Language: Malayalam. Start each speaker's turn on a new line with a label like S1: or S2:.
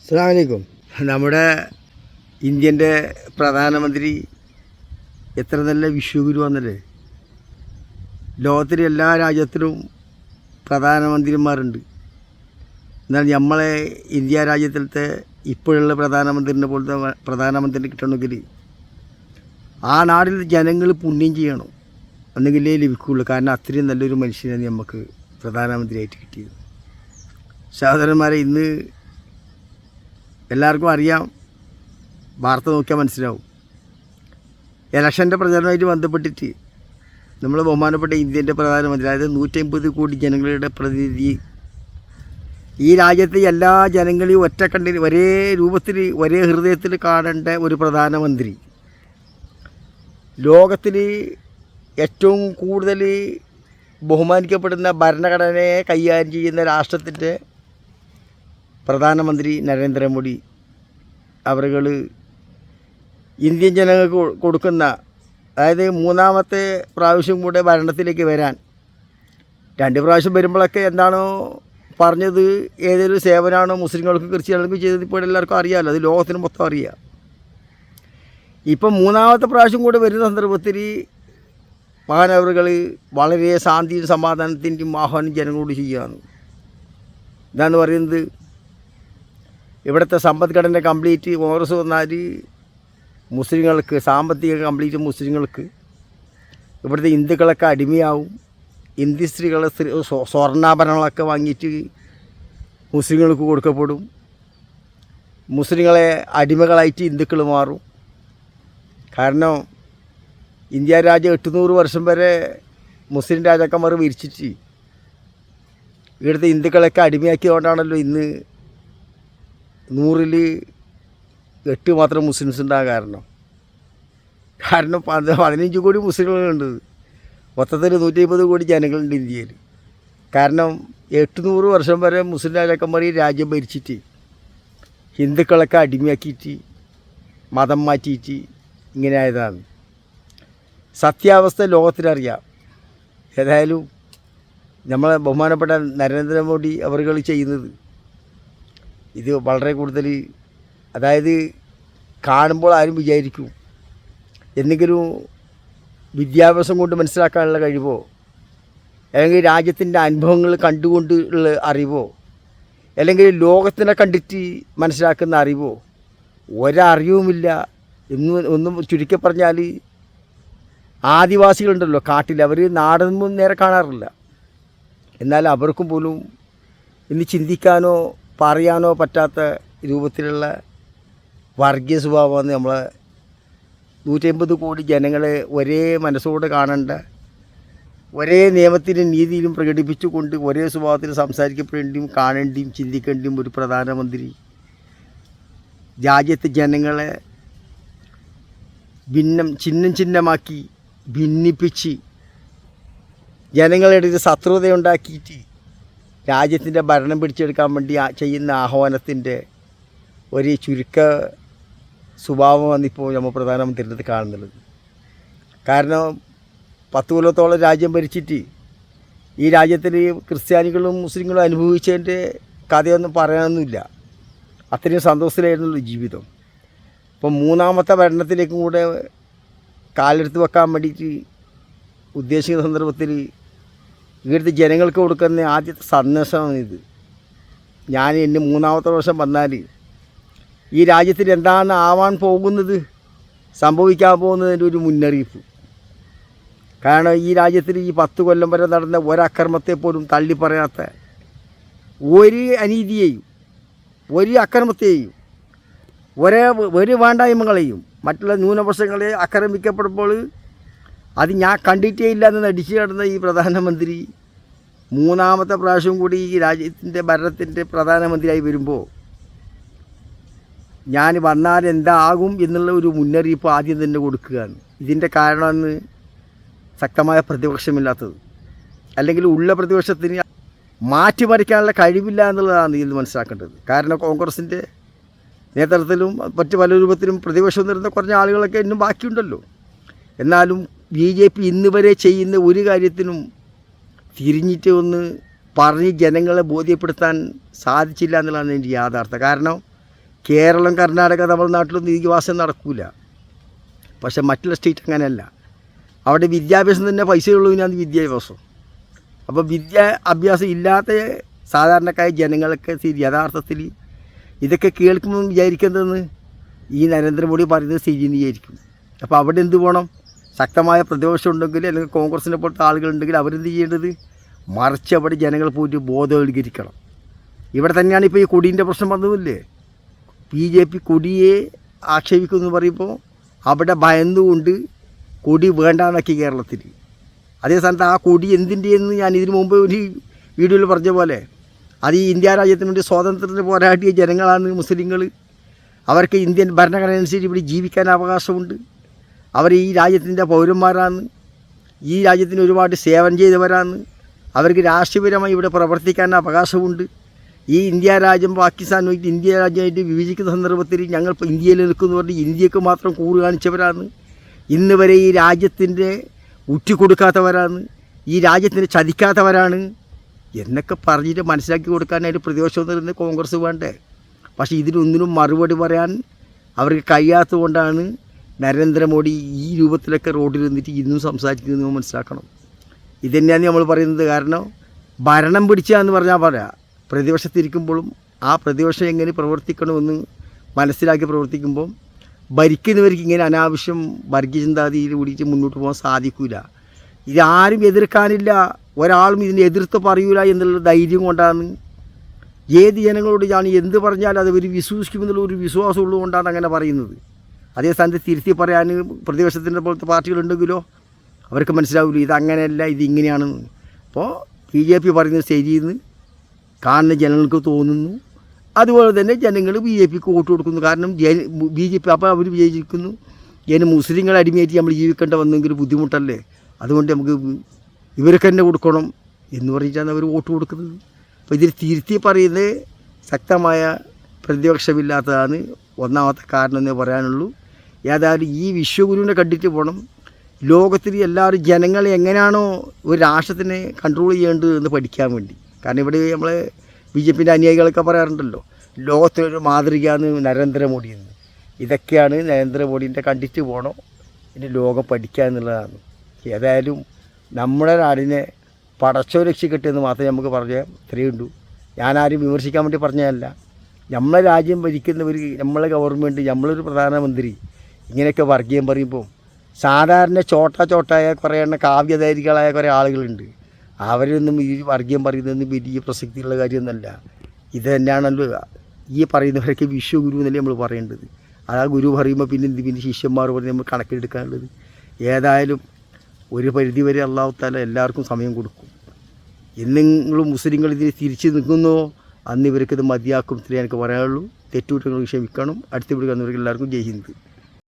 S1: അസ്സലാമു അലൈക്കും. നമ്മുടെ ഇന്ത്യൻ്റെ പ്രധാനമന്ത്രി എത്ര നല്ല വിശ്വഗുരുവാന്നല്ലേ. ലോകത്തിലെ എല്ലാ രാജ്യത്തിലും പ്രധാനമന്ത്രിമാരുണ്ട്. എന്നാൽ നമ്മളെ ഇന്ത്യ രാജ്യത്തിലത്തെ ഇപ്പോഴുള്ള പ്രധാനമന്ത്രിനെ പോലത്തെ പ്രധാനമന്ത്രിനെ കിട്ടണമെങ്കിൽ ആ നാട്ടിൽ ജനങ്ങൾ പുണ്യം ചെയ്യണം, എന്നെങ്കിലേ ലഭിക്കുകയുള്ളൂ. കാരണം അത്രയും നല്ലൊരു മനുഷ്യനാണ് നമുക്ക് പ്രധാനമന്ത്രിയായിട്ട് കിട്ടിയത്. സഹോദരന്മാരെ, ഇന്ന് എല്ലാവർക്കും അറിയാം, വാർത്ത നോക്കിയാൽ മനസ്സിലാവും. ഇലക്ഷൻ്റെ പ്രചരണവുമായിട്ട് ബന്ധപ്പെട്ടിട്ട് നമ്മൾ ബഹുമാനപ്പെട്ട ഇന്ത്യൻ്റെ പ്രധാനമന്ത്രി, അതായത് 150 കോടി ജനങ്ങളുടെ പ്രതിനിധി, ഈ രാജ്യത്തെ എല്ലാ ജനങ്ങളെയും ഒറ്റക്കണ്ണിൽ ഒരേ രൂപത്തിൽ ഒരേ ഹൃദയത്തിൽ കാണേണ്ട ഒരു പ്രധാനമന്ത്രി, ലോകത്തിൽ ഏറ്റവും കൂടുതൽ ബഹുമാനിക്കപ്പെടുന്ന ഭരണഘടനയെ കൈകാര്യം ചെയ്യുന്ന രാഷ്ട്രത്തിൻ്റെ പ്രധാനമന്ത്രി നരേന്ദ്രമോദി അവരുകൾ ഇന്ത്യൻ ജനങ്ങൾക്ക് കൊടുക്കുന്ന, അതായത് മൂന്നാമത്തെ പ്രാവശ്യം കൂടെ ഭരണത്തിലേക്ക് വരാൻ, 2 പ്രാവശ്യം വരുമ്പോഴൊക്കെ എന്താണോ പറഞ്ഞത്, ഏതൊരു സേവനമാണോ മുസ്ലിങ്ങൾക്ക് ക്രിസ്ത്യാനികൾക്ക് ചെയ്തത് ഇപ്പോൾ എല്ലാവർക്കും അറിയാമല്ലോ, അത് ലോകത്തിന് മൊത്തം അറിയാം. ഇപ്പം മൂന്നാമത്തെ പ്രാവശ്യം കൂടെ വരുന്ന സന്ദർഭത്തിൽ മഹാനവറുകൾ വളരെ ശാന്തിയും സമാധാനത്തിൻ്റെയും ആഹ്വാനം ജനങ്ങളോട് ചെയ്യുകയാണ്. ഇതാന്ന് പറയുന്നത്, ഇവിടുത്തെ സമ്പദ്ഘടന കംപ്ലീറ്റ് കോൺഗ്രസ് വന്നാൽ മുസ്ലിങ്ങൾക്ക്, സാമ്പത്തിക കംപ്ലീറ്റ് മുസ്ലിങ്ങൾക്ക്, ഇവിടുത്തെ ഹിന്ദുക്കളൊക്കെ അടിമയാവും. ഹിന്ദു സ്ത്രീകളെ സ്വർണ്ണാഭരണങ്ങളൊക്കെ വാങ്ങിയിട്ട് മുസ്ലിങ്ങൾക്ക് കൊടുക്കപ്പെടും. മുസ്ലിങ്ങളെ അടിമകളായിട്ട് ഹിന്ദുക്കൾ മാറും. കാരണം ഇന്ത്യ രാജ്യം 800 വർഷം വരെ മുസ്ലിം രാജാക്കന്മാർ ഭരിച്ചിട്ട് ഇവിടുത്തെ ഹിന്ദുക്കളൊക്കെ അടിമയാക്കിയതുകൊണ്ടാണല്ലോ ഇന്ന് 100ൽ 8 മാത്രം മുസ്ലിംസ് ഉണ്ടാകാൻ കാരണം 15 കോടി മുസ്ലിങ്ങളുണ്ട്. മൊത്തത്തിൽ 150 കോടി ജനങ്ങളുണ്ട് ഇന്ത്യയിൽ. കാരണം 800 വർഷം വരെ മുസ്ലിം രാജാക്കന്മാർ ഈ രാജ്യം ഭരിച്ചിട്ട് ഹിന്ദുക്കളൊക്കെ അടിമയാക്കിയിട്ട് മതം മാറ്റിയിട്ട് ഇങ്ങനെ ആയതാണ്. സത്യാവസ്ഥ ലോകത്തിനറിയാം. ഏതായാലും നമ്മളെ ബഹുമാനപ്പെട്ട നരേന്ദ്രമോദി അവരുകൾ ചെയ്യുന്നത് ഇത് വളരെ കൂടുതൽ, അതായത് കാണുമ്പോൾ ആരും വിചാരിക്കും എന്തെങ്കിലും വിദ്യാഭ്യാസം കൊണ്ട് മനസ്സിലാക്കാനുള്ള കഴിവോ, അല്ലെങ്കിൽ രാജ്യത്തിൻ്റെ അനുഭവങ്ങൾ കണ്ടുകൊണ്ട് ഉള്ള അറിവോ, അല്ലെങ്കിൽ ലോകത്തിനെ കണ്ടിട്ട് മനസ്സിലാക്കുന്ന അറിവോ, ഒരറിവുമില്ല. ഒന്നും ചുരുക്കി പറഞ്ഞാൽ ആദിവാസികളുണ്ടല്ലോ കാട്ടിൽ, അവർ നാടൊന്നും നേരെ കാണാറില്ല. എന്നാൽ അവർക്കും പോലും ഇന്ന് ചിന്തിക്കാനോ പറയാനോ പറ്റാത്ത രൂപത്തിലുള്ള വർഗീയ സ്വഭാവമാണ് നമ്മളെ 150 കോടി ജനങ്ങളെ ഒരേ മനസ്സോടെ കാണേണ്ട, ഒരേ നിയമത്തിലും നീതിയിലും പ്രകടിപ്പിച്ചുകൊണ്ട് ഒരേ സ്വഭാവത്തിൽ സംസാരിക്കപ്പെടേണ്ടിയും കാണേണ്ടിയും ചിന്തിക്കേണ്ടിയും ഒരു പ്രധാനമന്ത്രി രാജ്യത്തെ ജനങ്ങളെ ഛിന്നമാക്കി ഭിന്നിപ്പിച്ച് ജനങ്ങളുടെ ഇടയിൽ ശത്രുതയുണ്ടാക്കിയിട്ട് രാജ്യത്തിൻ്റെ ഭരണം പിടിച്ചെടുക്കാൻ വേണ്ടി ചെയ്യുന്ന ആഹ്വാനത്തിൻ്റെ ഒരു ചുരുക്ക സ്വഭാവമാണ് ഇപ്പോൾ നമ്മൾ പ്രധാനമന്ത്രിയുടെ അടുത്ത് കാണുന്നത്. കാരണം 10 കൊല്ലത്തോളം രാജ്യം ഭരിച്ചിട്ട് ഈ രാജ്യത്തിൽ ക്രിസ്ത്യാനികളും മുസ്ലിങ്ങളും അനുഭവിച്ചതിൻ്റെ കഥയൊന്നും പറയാനൊന്നുമില്ല. അത്രയും സന്തോഷത്തിലായിരുന്നുള്ളൂ ജീവിതം. ഇപ്പം മൂന്നാമത്തെ ഭരണത്തിലേക്കും കൂടെ കാലെടുത്ത് വെക്കാൻ വേണ്ടിയിട്ട് ഉദ്ദേശിക്കുന്ന സന്ദർഭത്തിൽ ഇവിടുത്തെ ജനങ്ങൾക്ക് കൊടുക്കുന്ന ആദ്യത്തെ സന്ദേശമാണ് ഇത്. എന്നെ 3ാമത്തെ വർഷം വന്നാൽ ഈ രാജ്യത്തിൽ എന്താണ് ആവാൻ പോകുന്നത്, സംഭവിക്കാൻ പോകുന്നതിൻ്റെ ഒരു മുന്നറിയിപ്പ്. കാരണം ഈ രാജ്യത്തിൽ ഈ 10 കൊല്ലം വരെ നടന്ന ഒരക്രമത്തെ പോലും തള്ളി പറയാത്ത, ഒരു അനീതിയെയും ഒരു അക്രമത്തെയും ഒരു വേണ്ടായ്മകളെയും മറ്റുള്ള ന്യൂനപക്ഷങ്ങളെ ആക്രമിക്കപ്പെടുമ്പോൾ അത് ഞാൻ കണ്ടിട്ടേ ഇല്ല എന്ന് നടിച്ചു കിടന്ന ഈ പ്രധാനമന്ത്രി 3ാമത്തെ പ്രാവശ്യം കൂടി ഈ രാജ്യത്തിൻ്റെ ഭരണത്തിൻ്റെ പ്രധാനമന്ത്രിയായി വരുമ്പോൾ ഞാൻ വന്നാൽ എന്താകും എന്നുള്ള ഒരു മുന്നറിയിപ്പ് ആദ്യം തന്നെ കൊടുക്കുകയാണ്. ഇതിൻ്റെ കാരണമെന്ന് ശക്തമായ പ്രതിപക്ഷമില്ലാത്തത്, അല്ലെങ്കിൽ ഉള്ള പ്രതിപക്ഷത്തിന് മാറ്റിമറിക്കാനുള്ള കഴിവില്ല എന്നുള്ളതാണ് ഇതിൽ മനസ്സിലാക്കേണ്ടത്. കാരണം കോൺഗ്രസിൻ്റെ നേതൃത്വത്തിലും മറ്റ് പല രൂപത്തിലും പ്രതിപക്ഷം നിരുന്ന കുറഞ്ഞ ആളുകളൊക്കെ ഇന്നും ബാക്കിയുണ്ടല്ലോ. എന്നാലും BJP ഇന്ന് വരെ ചെയ്യുന്ന ഒരു കാര്യത്തിനും തിരിഞ്ഞിട്ട് ഒന്ന് പറഞ്ഞ് ജനങ്ങളെ ബോധ്യപ്പെടുത്താൻ സാധിച്ചില്ല എന്നുള്ളതാണ് എൻ്റെ യാഥാർത്ഥ്യം. കാരണം കേരളം, കർണാടക, തമിഴ്നാട്ടിലൊന്നും ഈ വാസം നടക്കില്ല. പക്ഷെ മറ്റുള്ള സ്റ്റേറ്റ് അങ്ങനെയല്ല. അവിടെ വിദ്യാഭ്യാസം തന്നെ പൈസയുള്ളതിനാണ് വിദ്യാഭ്യാസം. അപ്പോൾ അഭ്യാസം ഇല്ലാത്ത സാധാരണക്കായ ജനങ്ങൾക്ക് യഥാർത്ഥത്തിൽ ഇതൊക്കെ കേൾക്കുമ്പോൾ വിചാരിക്കുന്നതെന്ന് ഈ നരേന്ദ്രമോദി പറയുന്നത് ശരിയെന്ന് വിചാരിക്കും. അപ്പോൾ അവിടെ എന്ത് വേണം? ശക്തമായ പ്രതിപക്ഷം ഉണ്ടെങ്കിൽ, അല്ലെങ്കിൽ കോൺഗ്രസിനെ പോലത്തെ ആളുകളുണ്ടെങ്കിൽ അവരെന്ത് ചെയ്യേണ്ടത്? മറിച്ച് അവിടെ ജനങ്ങൾ പോയിട്ട് ബോധവൽക്കരിക്കണം. ഇവിടെ തന്നെയാണ് ഇപ്പോൾ ഈ കൊടീൻ്റെ പ്രശ്നം വന്നതില്ലേ. BJP കൊടിയെ ആക്ഷേപിക്കുമെന്ന് പറയുമ്പോൾ അവിടെ ഭയന്നുകൊണ്ട് കൊടി വേണ്ടാന്നാക്കി കേരളത്തിൽ. അതേ സ്ഥാനത്ത് ആ കൊടി എന്തിൻ്റെയെന്ന് ഞാൻ ഇതിനു മുമ്പ് ഒരു വീഡിയോയിൽ പറഞ്ഞ പോലെ അത് ഈ ഇന്ത്യ രാജ്യത്തിന് വേണ്ടി സ്വാതന്ത്ര്യത്തിന് പോരാട്ടിയ ജനങ്ങളാണ് മുസ്ലിങ്ങൾ. അവർക്ക് ഇന്ത്യൻ ഭരണഘടന അനുസരിച്ച് ഇവിടെ ജീവിക്കാൻ അവകാശമുണ്ട്. അവർ ഈ രാജ്യത്തിൻ്റെ പൗരന്മാരാണ്. ഈ രാജ്യത്തിന് ഒരുപാട് സേവനം ചെയ്തവരാണ്. അവർക്ക് രാഷ്ട്രീയപരമായി ഇവിടെ പ്രവർത്തിക്കാൻ അവകാശമുണ്ട്. ഈ ഇന്ത്യ രാജ്യം പാകിസ്ഥാനുമായിട്ട് ഇന്ത്യ രാജ്യമായിട്ട് വിഭജിക്കുന്ന സന്ദർഭത്തിൽ ഞങ്ങൾ ഇപ്പോൾ ഇന്ത്യയിൽ നിൽക്കുന്നു പറഞ്ഞ് ഇന്ത്യക്ക് മാത്രം കൂറ് കാണിച്ചവരാണ്. ഇന്ന് വരെ ഈ രാജ്യത്തിൻ്റെ ഉറ്റിക്കൊടുക്കാത്തവരാണ്. ഈ രാജ്യത്തിന് ചതിക്കാത്തവരാണ് എന്നൊക്കെ പറഞ്ഞിട്ട് മനസ്സിലാക്കി കൊടുക്കാനായിട്ട് പ്രതിപക്ഷം നിന്ന് കോൺഗ്രസ് വേണ്ടേ. പക്ഷേ ഇതിനൊന്നിനും മറുപടി പറയാൻ അവർക്ക് കഴിയാത്തതുകൊണ്ടാണ് നരേന്ദ്രമോദി ഈ രൂപത്തിലൊക്കെ റോഡിൽ നിന്നിട്ട് ഇന്നും സംസാരിക്കുന്നത് മനസ്സിലാക്കണം. ഇതുതന്നെയാണ് നമ്മൾ പറയുന്നത്. കാരണം ഭരണം പിടിച്ചാന്ന് പറഞ്ഞാൽ പറയാം, പ്രതിപക്ഷത്തിരിക്കുമ്പോഴും ആ പ്രതിപക്ഷം എങ്ങനെ പ്രവർത്തിക്കണമെന്ന് മനസ്സിലാക്കി പ്രവർത്തിക്കുമ്പോൾ ഭരിക്കുന്നവർക്ക് ഇങ്ങനെ അനാവശ്യം വർഗീയ ചിന്താഗതിയിൽ കൂടിയിട്ട് മുന്നോട്ട് പോകാൻ സാധിക്കില്ല. ഇതാരും എതിർക്കാനില്ല, ഒരാളും ഇതിനെ എതിർത്ത് പറയൂല എന്നുള്ള ധൈര്യം കൊണ്ടാണ് ഏത് ജനങ്ങളോട് ഞാൻ എന്ത് പറഞ്ഞാലും അത് അവർ വിശ്വസിക്കുമെന്നുള്ള ഒരു വിശ്വാസം ഉള്ളതുകൊണ്ടാണ് അങ്ങനെ പറയുന്നത്. അതേ സ്ഥാനത്ത് തിരുത്തി പറയാൻ പ്രതിപക്ഷത്തിൻ്റെ പോലത്തെ പാർട്ടികളുണ്ടെങ്കിലോ അവർക്ക് മനസ്സിലാവില്ല ഇതങ്ങനെയല്ല, ഇതിങ്ങനെയാണെന്ന്. അപ്പോൾ BJP പറയുന്നത് ശരിയെന്ന് കാണുന്ന ജനങ്ങൾക്ക് തോന്നുന്നു. അതുപോലെ തന്നെ ജനങ്ങൾ BJPക്ക് വോട്ട് കൊടുക്കുന്നു. കാരണം BJP അപ്പോൾ അവർ വിജയിക്കുന്നു. മുസ്ലിങ്ങളെ അടിമയായിട്ട് നമ്മൾ ജീവിക്കേണ്ട വന്നെങ്കിൽ ബുദ്ധിമുട്ടല്ലേ, അതുകൊണ്ട് നമുക്ക് ഇവർക്ക് തന്നെ കൊടുക്കണം എന്ന് പറഞ്ഞിട്ടാണ് അവർ വോട്ട് കൊടുക്കുന്നത്. അപ്പോൾ ഇതിൽ തിരുത്തി പറയുന്നത് ശക്തമായ പ്രതിപക്ഷമില്ലാത്തതാണ് ഒന്നാമത്തെ കാരണം എന്നേ പറയാനുള്ളൂ. ഏതായാലും ഈ വിശ്വഗുരുവിനെ കണ്ടിട്ട് പോകണം. ലോകത്തിൽ എല്ലാവരും ജനങ്ങളെ എങ്ങനെയാണോ ഒരു രാഷ്ട്രത്തിനെ കൺട്രോൾ ചെയ്യേണ്ടത് എന്ന് പഠിക്കാൻ വേണ്ടി. കാരണം ഇവിടെ നമ്മൾ BJPൻ്റെ അനുയായികളൊക്കെ പറയാറുണ്ടല്ലോ ലോകത്തിലൊരു മാതൃകയാണ് നരേന്ദ്രമോദി എന്ന്. ഇതൊക്കെയാണ് നരേന്ദ്രമോദീൻ്റെ കണ്ടിട്ട് പോകണം, ഇനി ലോകം പഠിക്കുക എന്നുള്ളതാണ്. ഏതായാലും നമ്മുടെ നാടിനെ പടച്ചോ രക്ഷിക്കട്ടെ എന്ന് മാത്രമേ നമുക്ക് പറയാം. ഇത്രയേ ഉള്ളൂ. ഞാനാരും വിമർശിക്കാൻ വേണ്ടി പറഞ്ഞതല്ല. നമ്മളെ രാജ്യം ഭരിക്കുന്നവർ, നമ്മളെ ഗവൺമെൻറ്, നമ്മളൊരു പ്രധാനമന്ത്രി ഇങ്ങനെയൊക്കെ വർഗീയം പറയുമ്പോൾ സാധാരണ ചോട്ടായ കുറേ കാവ്യധാരികളായ കുറേ ആളുകളുണ്ട്. അവരൊന്നും ഈ വർഗീയം പറയുന്നതൊന്നും വലിയ പ്രസക്തിയുള്ള കാര്യമൊന്നുമല്ല. ഇത് തന്നെയാണല്ലോ ഈ പറയുന്നവരൊക്കെ വിശ്വഗുരു എന്നല്ലേ നമ്മൾ പറയേണ്ടത്. ആ ഗുരു പറയുമ്പോൾ പിന്നെ ശിഷ്യന്മാർ പറഞ്ഞ് നമ്മൾ കണക്കിലെടുക്കാനുള്ളത്. ഏതായാലും ഒരു പരിധിവരെ അല്ലാഹു തആല എല്ലാവർക്കും സമയം കൊടുക്കും. എന്നെങ്കിലും മുസ്ലിങ്ങൾ ഇതിന് തിരിച്ച് നിൽക്കുന്നോ അന്ന് ഇവർക്കിത് മതിയാക്കും. ഇത്രയേ എനിക്ക് പറയാനുള്ളൂ. തെറ്റുകുറ്റങ്ങൾ ക്ഷമിക്കണം. അടുത്ത വീട് കാണുന്നവർക്ക് എല്ലാവർക്കും ജയ് ഹിന്ദ്.